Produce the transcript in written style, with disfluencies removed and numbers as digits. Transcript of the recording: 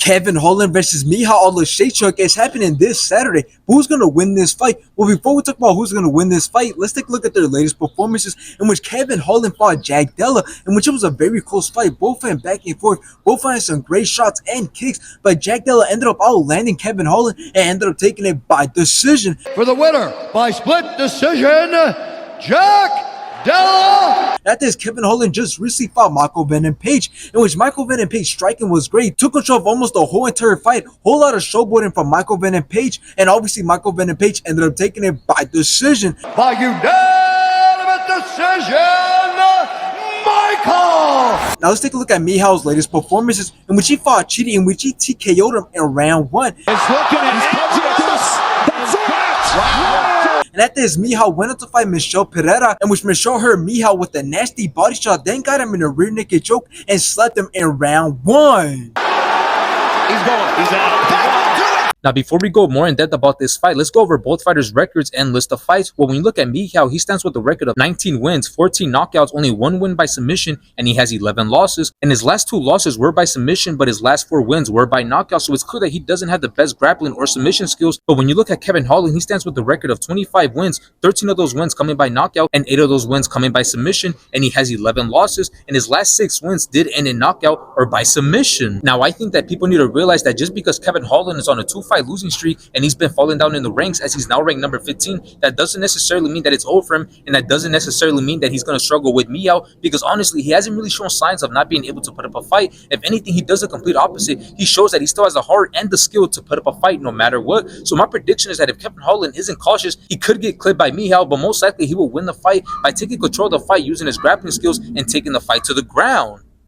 Kevin Holland versus Michal Oleksiejczuk is happening this Saturday. Who's going to win this fight? Well, before we talk about who's going to win this fight, let's take a look at their latest performances in which Kevin Holland fought Jack Della, in which it was a very close fight. Both went back and forth, both had some great shots and kicks, but Jack Della ended up outlanding Kevin Holland and ended up taking it by decision. For the winner by split decision, Jack Della! After this, Kevin Holland just recently fought Michael Venom Page, in which Michael Venom Page striking was great, took control of almost the whole entire fight, whole lot of showboating from Michael Venom Page, and obviously Michael Venom Page ended up taking it by decision. By unanimous decision, Michael! Now let's take a look at Michal's latest performances, in which he fought Chidi, in which he TKO'd him in round 1. It's looking at That's it! Wow. And after this, Michal went on to fight Michal Pereira, in which Michal hurt Michal with a nasty body shot, then got him in a rear naked choke and slapped him in round 1. He's going. He's out. Now, before we go more in depth about this fight, let's go over both fighters' records and list of fights. Well, when you look at Michal, he stands with a record of 19 wins, 14 knockouts, only 1 win by submission, and he has 11 losses. And his last 2 losses were by submission, but his last 4 wins were by knockout. So it's clear that he doesn't have the best grappling or submission skills. But when you look at Kevin Holland, he stands with a record of 25 wins, 13 of those wins coming by knockout, and 8 of those wins coming by submission, and he has 11 losses. And his last 6 wins did end in knockout or by submission. Now, I think that people need to realize that just because Kevin Holland is on a 2-fight losing streak, and he's been falling down in the ranks as he's now ranked number 15, that doesn't necessarily mean that it's over for him, and that doesn't necessarily mean that he's going to struggle with Michal, because honestly, he hasn't really shown signs of not being able to put up a fight. If anything, he does the complete opposite. He shows that he still has the heart and the skill to put up a fight no matter what. So my prediction is that if Kevin Holland isn't cautious, he could get clipped by Michal, but most likely he will win the fight by taking control of the fight using his grappling skills and taking the fight to the ground.